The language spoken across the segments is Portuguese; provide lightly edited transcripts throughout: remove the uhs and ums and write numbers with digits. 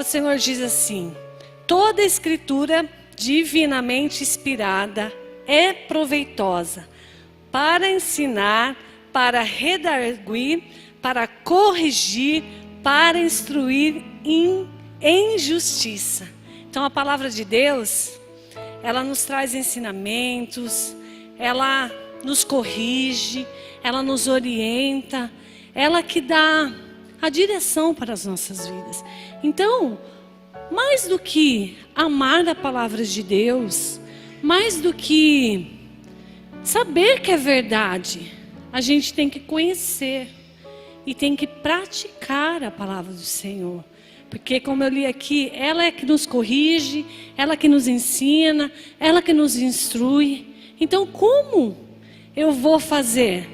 do Senhor diz assim: toda escritura divinamente inspirada é proveitosa para ensinar, para redarguir, para corrigir, para instruir em justiça. Então a palavra de Deus, ela nos traz ensinamentos, ela nos corrige, ela nos orienta, ela que dá a direção para as nossas vidas. Então, mais do que amar a palavra de Deus, mais do que saber que é verdade, a gente tem que conhecer e tem que praticar a palavra do Senhor. Porque, como eu li aqui, ela é que nos corrige, ela que nos ensina, ela que nos instrui. Então, como eu vou fazer?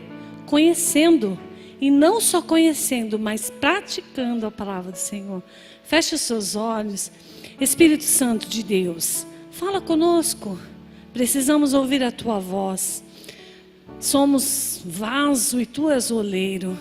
Conhecendo, e não só conhecendo, mas praticando a palavra do Senhor. Feche os seus olhos. Espírito Santo de Deus, fala conosco. Precisamos ouvir a tua voz. Somos vaso e tu és oleiro.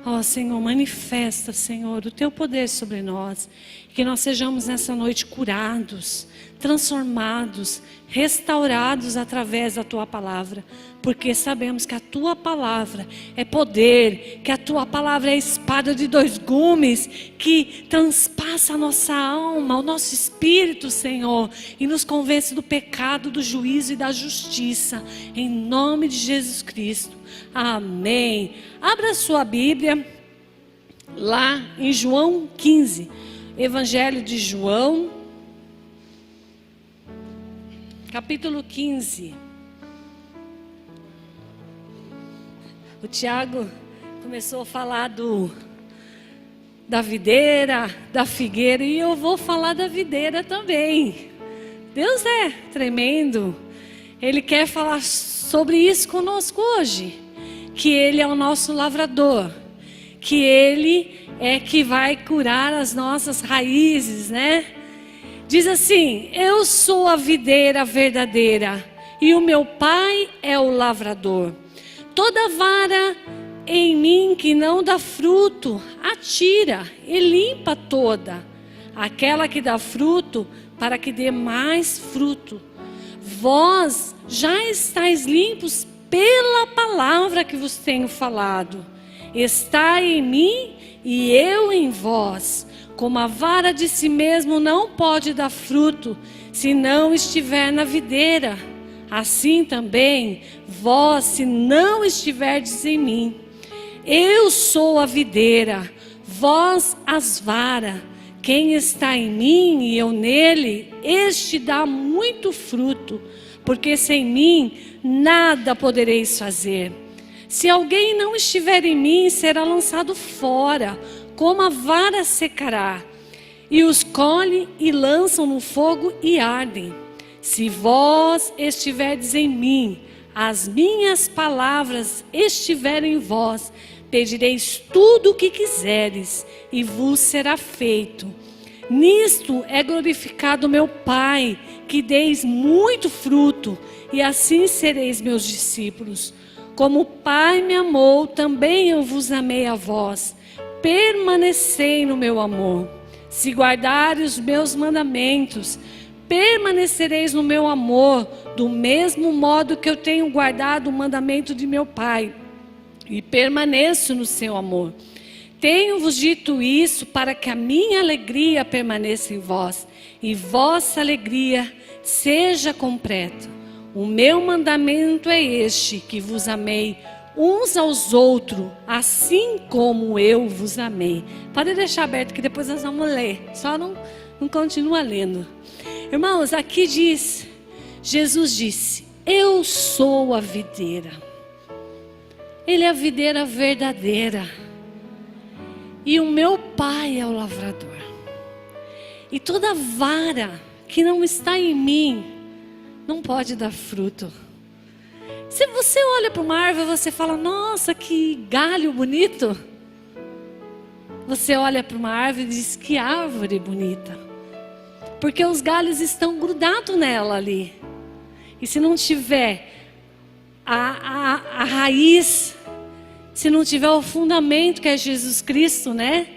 Ó Senhor, manifesta, Senhor, o teu poder sobre nós. Que nós sejamos nessa noite curados, transformados, restaurados através da tua palavra. Porque sabemos que a tua palavra é poder, que a tua palavra é espada de dois gumes, que transpassa a nossa alma, o nosso espírito, Senhor, e nos convence do pecado, do juízo e da justiça. Em nome de Jesus Cristo. Amém. Abra sua Bíblia lá em João 15. Evangelho de João, capítulo 15. O Tiago começou a falar da videira, da figueira, e eu vou falar da videira também. Deus é tremendo. Ele quer falar sobre isso conosco hoje. Que Ele é o nosso lavrador. Que Ele é que vai curar as nossas raízes, né? Diz assim: eu sou a videira verdadeira e o meu Pai é o lavrador. Toda vara em mim que não dá fruto, atira e limpa toda. Aquela que dá fruto, para que dê mais fruto. Vós já estáis limpos pela palavra que vos tenho falado. Está em mim e eu em vós. Como a vara de si mesmo não pode dar fruto, se não estiver na videira, assim também vós, se não estiverdes em mim. Eu sou a videira, vós as varas. Quem está em mim e eu nele, este dá muito fruto, porque sem mim nada podereis fazer. Se alguém não estiver em mim, será lançado fora, como a vara secará, e os colhem e lançam no fogo e ardem. Se vós estiverdes em mim, as minhas palavras estiverem em vós, pedireis tudo o que quiseres, e vos será feito. Nisto é glorificado meu Pai, que deis muito fruto, e assim sereis meus discípulos. Como o Pai me amou, também eu vos amei a vós. Permanecei no meu amor. Se guardares os meus mandamentos, permanecereis no meu amor, do mesmo modo que eu tenho guardado o mandamento de meu Pai, e permaneço no seu amor. Tenho-vos dito isso para que a minha alegria permaneça em vós, e vossa alegria seja completa. O meu mandamento é este, que vos amei uns aos outros, assim como eu vos amei. Pode deixar aberto que depois nós vamos ler. Só não continua lendo. Irmãos, aqui diz, Jesus disse: eu sou a videira. Ele é a videira verdadeira. E o meu Pai é o lavrador. E toda vara que não está em mim não pode dar fruto. Se você olha para uma árvore, você fala: nossa, que galho bonito. Você olha para uma árvore e diz: que árvore bonita. Porque os galhos estão grudados nela ali. E se não tiver a raiz, se não tiver o fundamento que é Jesus Cristo, né?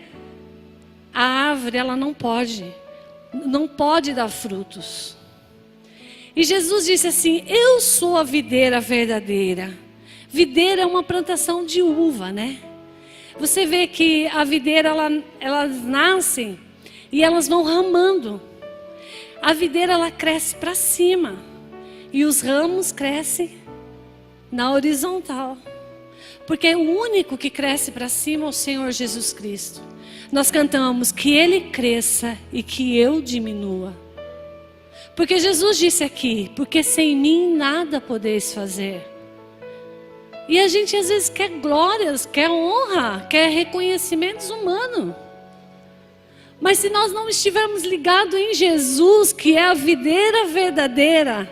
a árvore ela não pode dar frutos. E Jesus disse assim: eu sou a videira verdadeira. Videira é uma plantação de uva, né? Você vê que a videira elas nascem e elas vão ramando. A videira ela cresce para cima e os ramos crescem na horizontal. Porque é o único que cresce para cima é o Senhor Jesus Cristo. Nós cantamos que Ele cresça e que eu diminua. Porque Jesus disse aqui: porque sem mim nada podeis fazer. E a gente às vezes quer glórias, quer honra, quer reconhecimentos humanos. Mas se nós não estivermos ligados em Jesus, que é a videira verdadeira,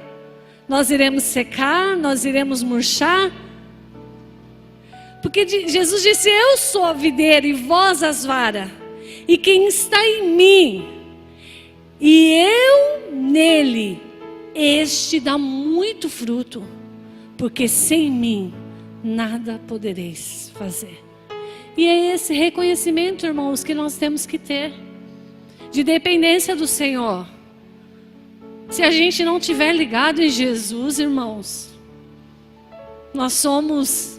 nós iremos secar, nós iremos murchar. Porque Jesus disse: eu sou a videira e vós as varas. E quem está em mim e eu nele, este dá muito fruto. Porque sem mim nada podereis fazer. E é esse reconhecimento, irmãos, que nós temos que ter. De dependência do Senhor. Se a gente não estiver ligado em Jesus, irmãos, nós somos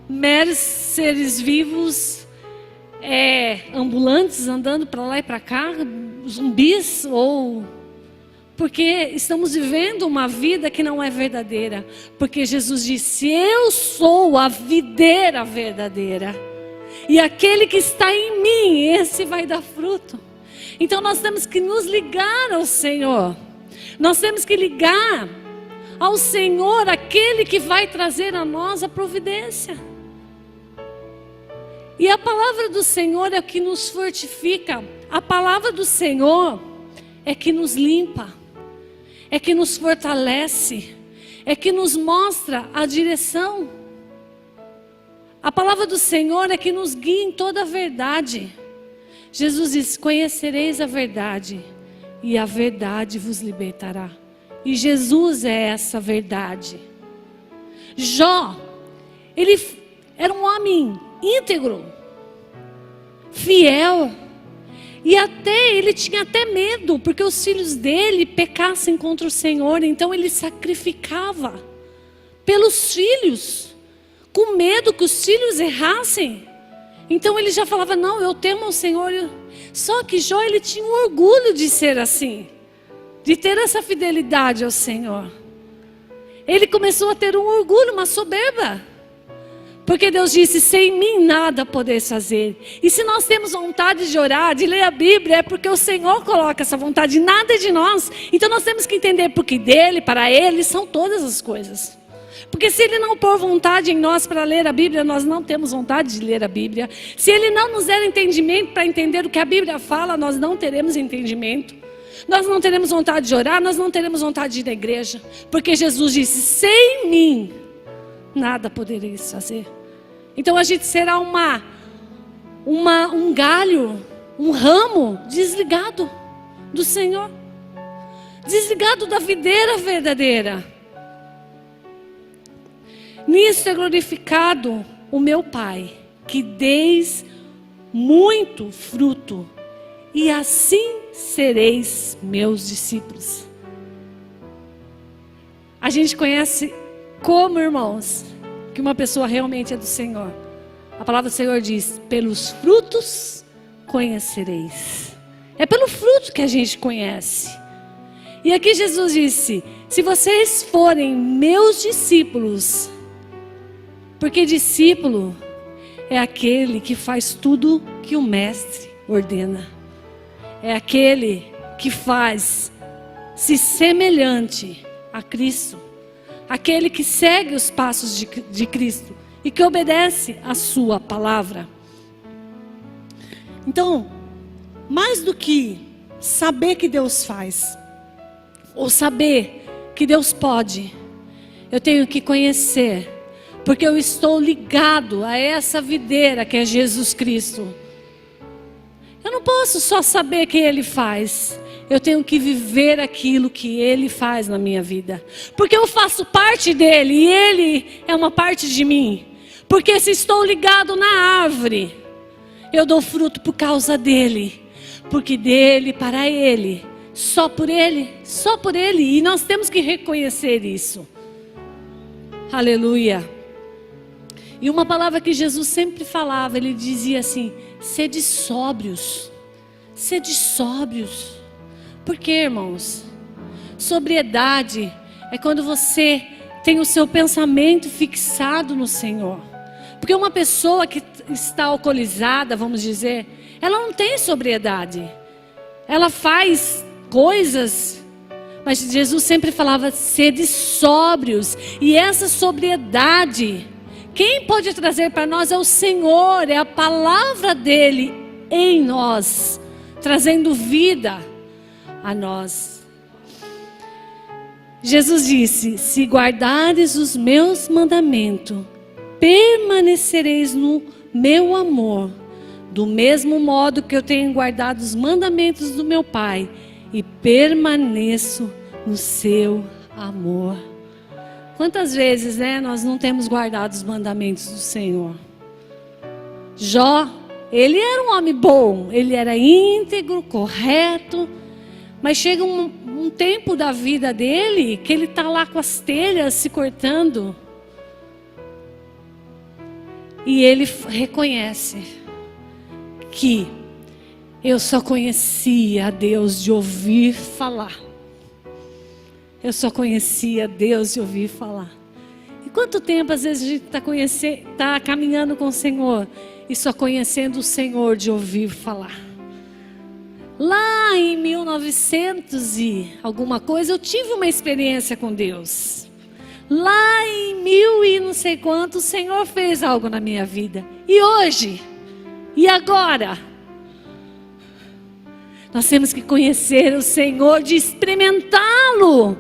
meros seres vivos, ambulantes, andando para lá e para cá, zumbis, ou porque estamos vivendo uma vida que não é verdadeira. Porque Jesus disse: eu sou a videira verdadeira, e aquele que está em mim, esse vai dar fruto. Então nós temos que nos ligar ao Senhor. Nós temos que ligar ao Senhor, aquele que vai trazer a nós a providência. E a palavra do Senhor é o que nos fortifica. A palavra do Senhor é que nos limpa, é que nos fortalece, é que nos mostra a direção. A palavra do Senhor é que nos guia em toda a verdade. Jesus diz: conhecereis a verdade, e a verdade vos libertará. E Jesus é essa verdade. Jó, ele era um homem íntegro, fiel, e ele tinha até medo, porque os filhos dele pecassem contra o Senhor. Então ele sacrificava pelos filhos, com medo que os filhos errassem. Então ele já falava: não, eu temo ao Senhor. Só que Jó, ele tinha um orgulho de ser assim, de ter essa fidelidade ao Senhor. Ele começou a ter um orgulho, uma soberba. Porque Deus disse: sem mim nada podeis fazer. E se nós temos vontade de orar, de ler a Bíblia, é porque o Senhor coloca essa vontade, nada é de nós. Então nós temos que entender, porque dele, para ele, são todas as coisas. Porque se Ele não pôr vontade em nós para ler a Bíblia, nós não temos vontade de ler a Bíblia. Se Ele não nos der entendimento para entender o que a Bíblia fala, nós não teremos entendimento. Nós não teremos vontade de orar, nós não teremos vontade de ir na igreja. Porque Jesus disse: sem mim nada podereis fazer. Então a gente será um galho, um ramo desligado do Senhor. Desligado da videira verdadeira. Nisso é glorificado o meu Pai, que deis muito fruto, e assim sereis meus discípulos. A gente conhece como, irmãos, que uma pessoa realmente é do Senhor. A palavra do Senhor diz: pelos frutos conhecereis. É pelo fruto que a gente conhece. E aqui Jesus disse: se vocês forem meus discípulos. Porque discípulo é aquele que faz tudo que o mestre ordena. É aquele que faz se semelhante a Cristo. Aquele que segue os passos de Cristo e que obedece a sua palavra. Então, mais do que saber que Deus faz, ou saber que Deus pode, eu tenho que conhecer. Porque eu estou ligado a essa videira que é Jesus Cristo. Eu não posso só saber que Ele faz. Eu tenho que viver aquilo que Ele faz na minha vida. Porque eu faço parte dEle e Ele é uma parte de mim. Porque se estou ligado na árvore Eu dou fruto por causa dele. Porque dele, para ele, só por ele, só por ele. E nós temos que reconhecer isso. Aleluia. E uma palavra que Jesus sempre falava, ele dizia assim: sede sóbrios. Sede sóbrios. Por quê, irmãos? Sobriedade é quando você tem o seu pensamento fixado no Senhor. Porque uma pessoa que está alcoolizada, vamos dizer, ela não tem sobriedade. Ela faz coisas, mas Jesus sempre falava: sede sóbrios. E essa sobriedade, quem pode trazer para nós é o Senhor, é a palavra dele em nós, trazendo vida a nós. Jesus disse: se guardares os meus mandamentos, permanecereis no meu amor, do mesmo modo que eu tenho guardado os mandamentos do meu Pai, e permaneço no seu amor. Quantas vezes, nós não temos guardado os mandamentos do Senhor? Jó, ele era um homem bom, ele era íntegro, correto, mas chega um tempo da vida dele que ele está lá com as telhas se cortando. E ele reconhece que eu só conhecia a Deus de ouvir falar. Eu só conhecia a Deus de ouvir falar. E quanto tempo às vezes a gente está caminhando com o Senhor e só conhecendo o Senhor de ouvir falar? Lá em 1900 e alguma coisa, eu tive uma experiência com Deus. Lá em 1000 e não sei quanto, o Senhor fez algo na minha vida. E hoje? E agora? Nós temos que conhecer o Senhor, de experimentá-lo,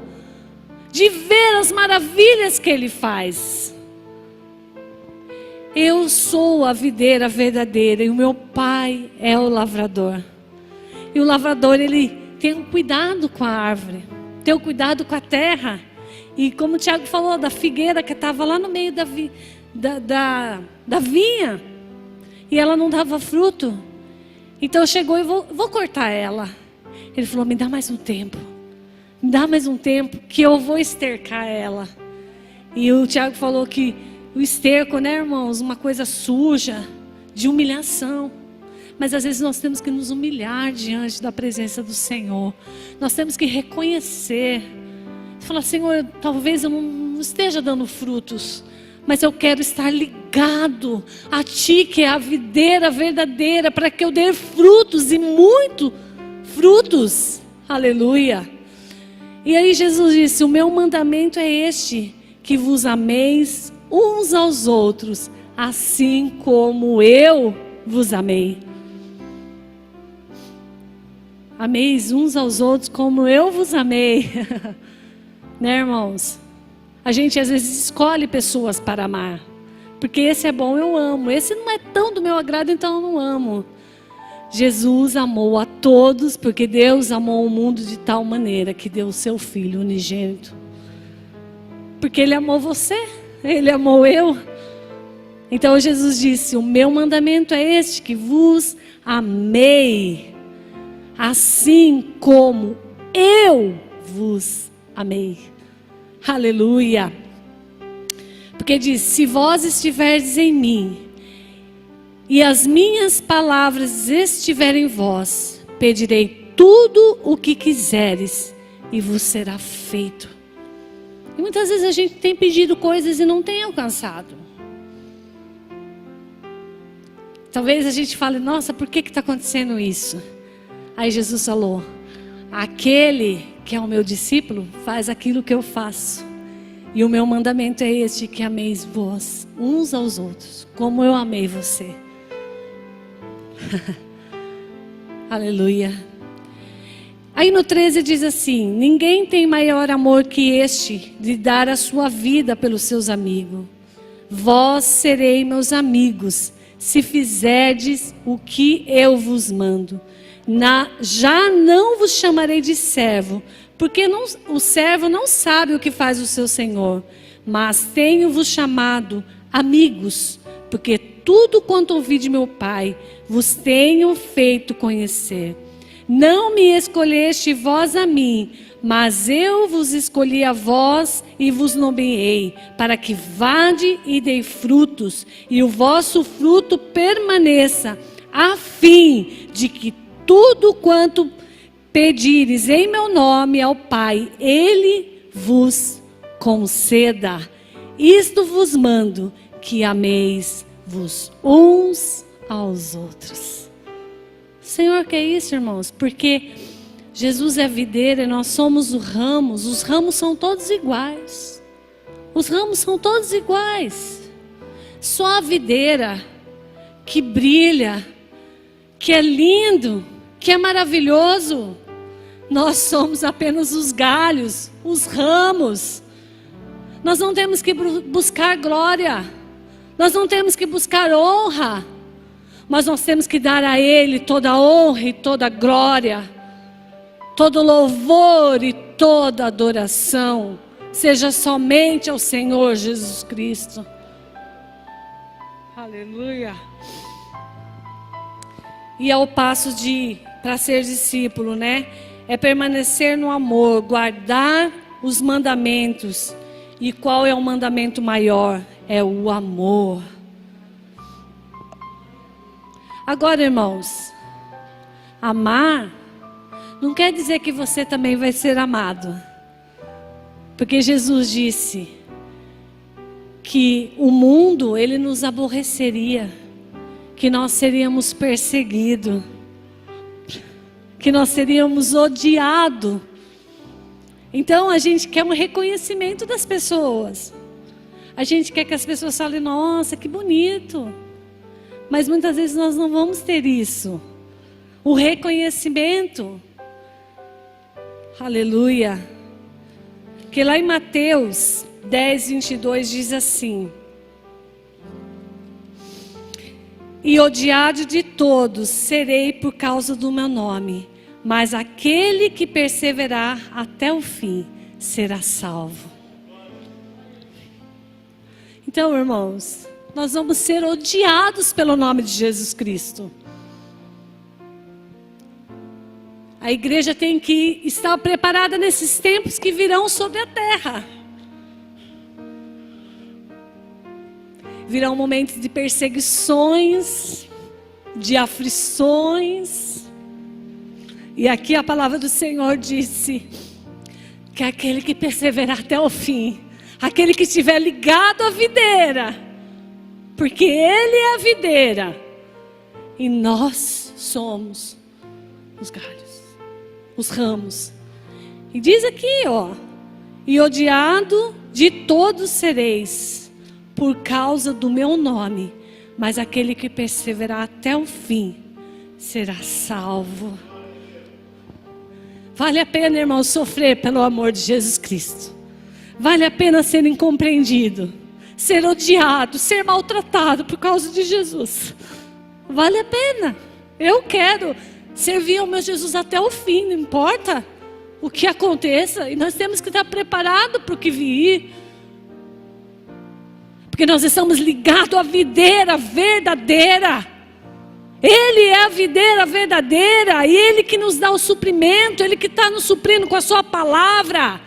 de ver as maravilhas que Ele faz. Eu sou a videira verdadeira e o meu Pai é o lavrador. E o lavrador, ele tem um cuidado com a árvore, tem um cuidado com a terra. E como o Tiago falou, da figueira que estava lá no meio da vinha, e ela não dava fruto. Então chegou e vou cortar ela. Ele falou: me dá mais um tempo. Me dá mais um tempo que eu vou estercar ela. E o Tiago falou que o esterco, irmãos, uma coisa suja, de humilhação. Mas às vezes nós temos que nos humilhar diante da presença do Senhor. Nós temos que reconhecer. Falar: Senhor, talvez eu não esteja dando frutos, mas eu quero estar ligado a Ti, que é a videira verdadeira, para que eu dê frutos e muito frutos. Aleluia. E aí Jesus disse: o meu mandamento é este, que vos ameis uns aos outros, assim como eu vos amei. Ameis uns aos outros como eu vos amei. Irmãos? A gente às vezes escolhe pessoas para amar. Porque esse é bom, eu amo. Esse não é tão do meu agrado, então eu não amo. Jesus amou a todos, porque Deus amou o mundo de tal maneira que deu o seu Filho unigênito. Porque Ele amou você, Ele amou eu. Então Jesus disse: o meu mandamento é este, que vos amei, assim como eu vos amei. Aleluia. Porque diz: se vós estiverdes em mim, e as minhas palavras estiverem em vós, pedirei tudo o que quiseres, e vos será feito. E muitas vezes a gente tem pedido coisas e não tem alcançado. Talvez a gente fale: nossa, por que está acontecendo isso? Aí Jesus falou: aquele que é o meu discípulo faz aquilo que eu faço. E o meu mandamento é este, que ameis vós uns aos outros, como eu amei você. Aleluia. Aí no 13 diz assim: ninguém tem maior amor que este, de dar a sua vida pelos seus amigos. Vós sereis meus amigos, se fizerdes o que eu vos mando. Já não vos chamarei de servo, porque o servo não sabe o que faz o seu senhor. Mas tenho-vos chamado amigos, porque tudo quanto ouvi de meu Pai, vos tenho feito conhecer. Não me escolheste vós a mim, mas eu vos escolhi a vós e vos nomeei, para que vade e dei frutos, e o vosso fruto permaneça, a fim de que tudo quanto pedires em meu nome ao Pai, Ele vos conceda. Isto vos mando, que ameis-vos uns aos outros. O Senhor quer isso, irmãos, porque Jesus é a videira e nós somos os ramos são todos iguais. Os ramos são todos iguais. Só a videira que brilha, que é lindo, que é maravilhoso. Nós somos apenas os galhos, os ramos. Nós não temos que buscar glória, nós não temos que buscar honra, mas nós temos que dar a Ele toda a honra e toda a glória, todo louvor e toda adoração, seja somente ao Senhor Jesus Cristo. Aleluia. E ao passo para ser discípulo, né? É permanecer no amor, guardar os mandamentos. E qual é o mandamento maior? É o amor. Agora, irmãos, amar não quer dizer que você também vai ser amado. Porque Jesus disse que o mundo, ele nos aborreceria, que nós seríamos perseguidos, que nós seríamos odiados. Então a gente quer um reconhecimento das pessoas. A gente quer que as pessoas falem, nossa, que bonito. Mas muitas vezes nós não vamos ter isso. O reconhecimento. Aleluia. Que lá em Mateus 10, 22 diz assim: e odiado de todos serei por causa do meu nome, mas aquele que perseverar até o fim será salvo. Então, irmãos, nós vamos ser odiados pelo nome de Jesus Cristo. A igreja tem que estar preparada nesses tempos que virão sobre a terra. Virão momentos de perseguições, de aflições. E aqui a palavra do Senhor disse que aquele que perseverar até o fim, aquele que estiver ligado à videira, porque Ele é a videira e nós somos os galhos, os ramos. E diz aqui, ó, e odiado de todos sereis por causa do meu nome, mas aquele que perseverar até o fim será salvo. Vale a pena, irmão, sofrer pelo amor de Jesus Cristo. Vale a pena ser incompreendido, ser odiado, ser maltratado por causa de Jesus. Vale a pena. Eu quero servir ao meu Jesus até o fim, não importa o que aconteça. E nós temos que estar preparados para o que vir. Porque nós estamos ligados à videira verdadeira. Ele é a videira verdadeira. E Ele que nos dá o suprimento. Ele que está nos suprindo com a sua palavra.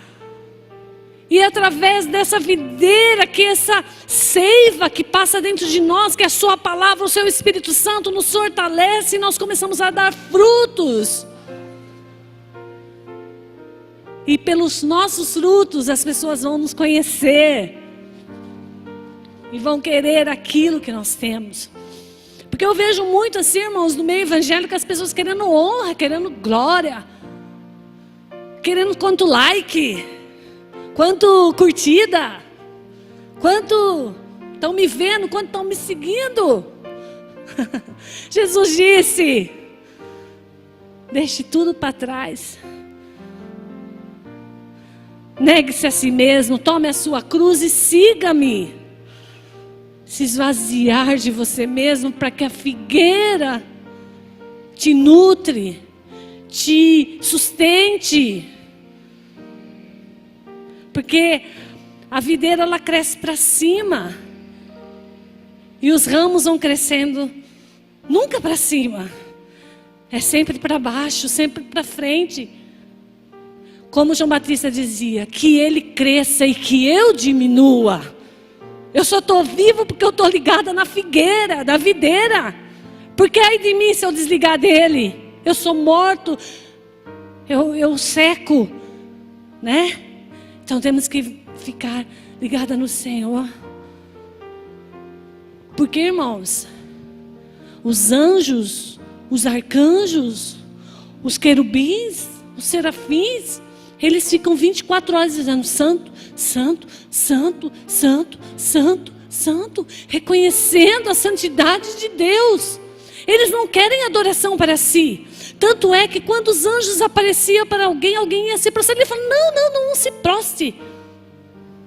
E é através dessa videira, que essa seiva que passa dentro de nós, que é a sua palavra, o seu Espírito Santo nos fortalece. E nós começamos a dar frutos. E pelos nossos frutos as pessoas vão nos conhecer. E vão querer aquilo que nós temos. Porque eu vejo muito assim, irmãos, no meio evangélico, as pessoas querendo honra, querendo glória, querendo quanto like, quanto curtida, quanto estão me vendo, quanto estão me seguindo. Jesus disse: deixe tudo para trás. Negue-se a si mesmo, tome a sua cruz e siga-me. Se esvaziar de você mesmo para que a figueira te nutre, te sustente. Porque a videira ela cresce para cima. E os ramos vão crescendo, nunca para cima. É sempre para baixo, sempre para frente. Como João Batista dizia, que ele cresça e que eu diminua. Eu só estou vivo porque eu estou ligada na figueira, da videira. Porque ai de mim se eu desligar dele. Eu sou morto, eu seco, né? Então temos que ficar ligada no Senhor. Porque, irmãos, os anjos, os arcanjos, os querubins, os serafins, eles ficam 24 horas dizendo santo, santo, santo, santo, santo, santo, reconhecendo a santidade de Deus. Eles não querem adoração para si. Tanto é que quando os anjos apareciam para alguém, alguém ia se prostrar. Ele falou, não se prostre.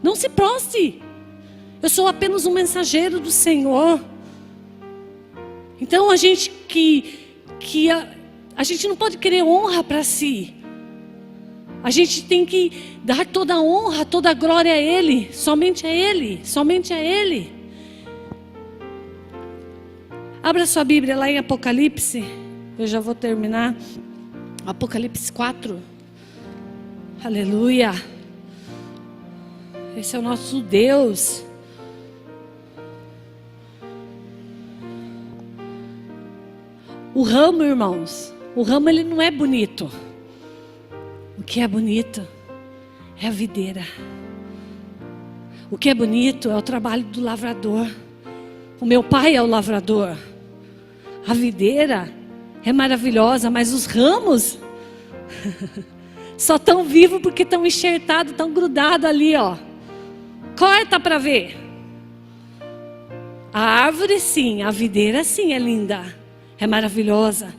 Não se prostre. Eu sou apenas um mensageiro do Senhor. Então a gente a gente não pode querer honra para si. A gente tem que dar toda a honra, toda a glória a Ele. Somente a Ele, somente a Ele. Abra sua Bíblia lá em Apocalipse. Eu já vou terminar. Apocalipse 4. Aleluia. Esse é o nosso Deus. O ramo, irmãos, o ramo ele não é bonito. O que é bonito é a videira. O que é bonito é o trabalho do lavrador. O meu pai é o lavrador. A videira é maravilhosa, mas os ramos só estão vivos porque estão enxertados, estão grudados ali, ó. Corta para ver. A árvore sim, a videira sim é linda. É maravilhosa.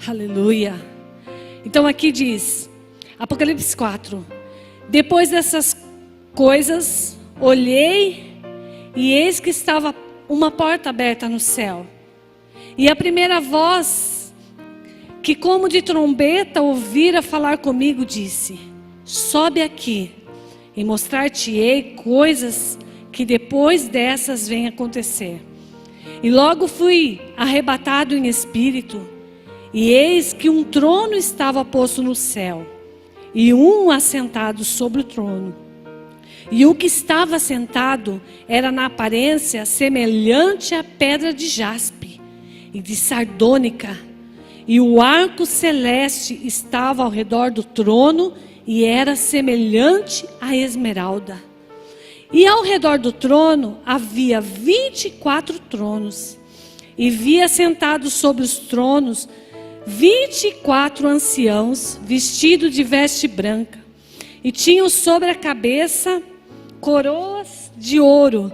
Aleluia. Então aqui diz, Apocalipse 4. Depois dessas coisas, olhei e eis que estava uma porta aberta no céu. E a primeira voz, que como de trombeta ouvira falar comigo, disse: sobe aqui e mostrar-te-ei coisas que depois dessas vêm acontecer. E logo fui arrebatado em espírito, e eis que um trono estava posto no céu, e um assentado sobre o trono. E o que estava sentado era na aparência semelhante à pedra de jaspe e de sardônica. E o arco celeste estava ao redor do trono e era semelhante à esmeralda. E ao redor do trono havia 24 tronos. E via sentados sobre os tronos 24 anciãos, vestidos de veste branca. E tinham sobre a cabeça coroas de ouro.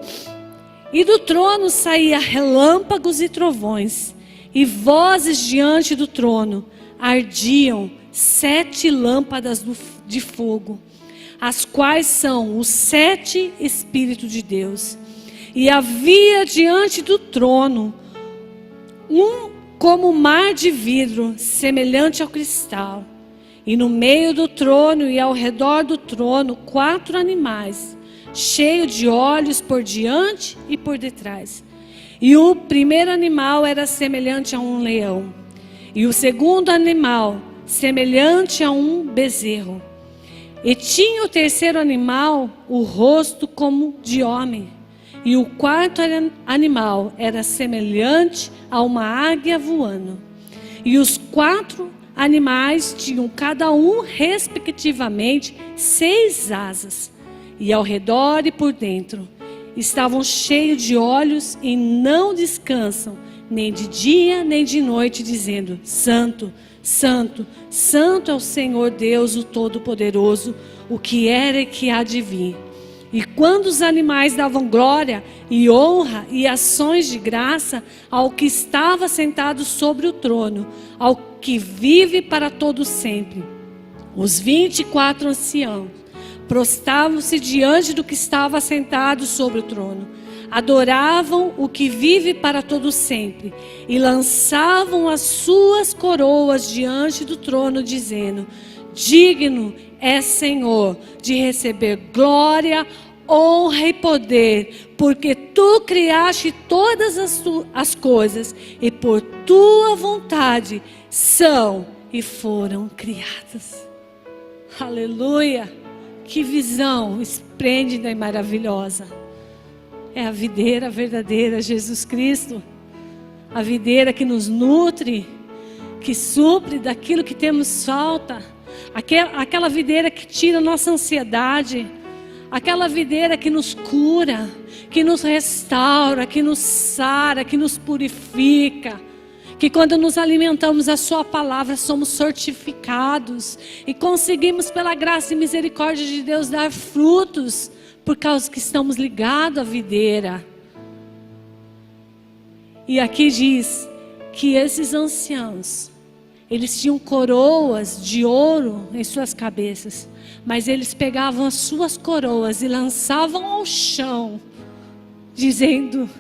E do trono saía relâmpagos e trovões. E vozes diante do trono ardiam 7 lâmpadas de fogo, as quais são os 7 Espíritos de Deus. E havia diante do trono como mar de vidro, semelhante ao cristal. E no meio do trono e ao redor do trono 4 animais, cheios de olhos por diante e por detrás. E o primeiro animal era semelhante a um leão, e o segundo animal semelhante a um bezerro. E tinha o terceiro animal o rosto como de homem. E o quarto animal era semelhante a uma águia voando. E os 4 animais tinham cada um, respectivamente, 6 asas. E ao redor e por dentro estavam cheios de olhos e não descansam, nem de dia nem de noite, dizendo: Santo, Santo, Santo é o Senhor Deus, o Todo-Poderoso, o que era e que há de vir. E quando os animais davam glória e honra e ações de graça ao que estava sentado sobre o trono, ao que vive para todo sempre, os 24 anciãos prostravam-se diante do que estava sentado sobre o trono, adoravam o que vive para todo sempre e lançavam as suas coroas diante do trono, dizendo: digno é Senhor de receber glória, honra e poder, porque tu criaste todas as coisas e por tua vontade são e foram criadas. Aleluia! Que visão esplêndida e maravilhosa. É a videira verdadeira, Jesus Cristo. A videira que nos nutre, que supre daquilo que temos falta. Aquela videira que tira nossa ansiedade. Aquela videira que nos cura, que nos restaura, que nos sara, que nos purifica. Que quando nos alimentamos a sua palavra, somos certificados. E conseguimos pela graça e misericórdia de Deus dar frutos. Por causa que estamos ligados à videira. E aqui diz que esses anciãos, eles tinham coroas de ouro em suas cabeças. Mas eles pegavam as suas coroas e lançavam ao chão, dizendo: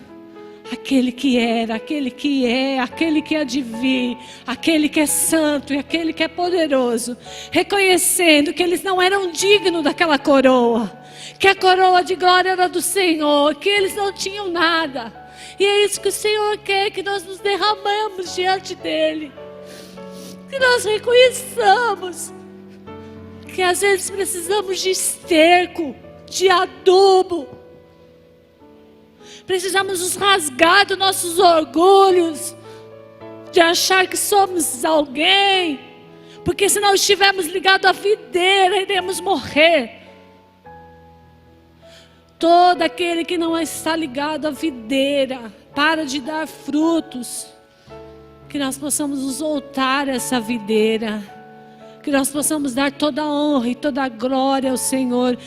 aquele que era, aquele que é, aquele que há de vir, aquele que é santo e aquele que é poderoso. Reconhecendo que eles não eram dignos daquela coroa. Que a coroa de glória era do Senhor, que eles não tinham nada. E é isso que o Senhor quer, que nós nos derramamos diante dEle. Que nós reconheçamos que às vezes precisamos de esterco, de adubo. Precisamos nos rasgar dos nossos orgulhos, de achar que somos alguém. Porque se não estivermos ligados à videira, iremos morrer. Todo aquele que não está ligado à videira, para de dar frutos. Que nós possamos nos voltar a essa videira. Que nós possamos dar toda a honra e toda a glória ao Senhor.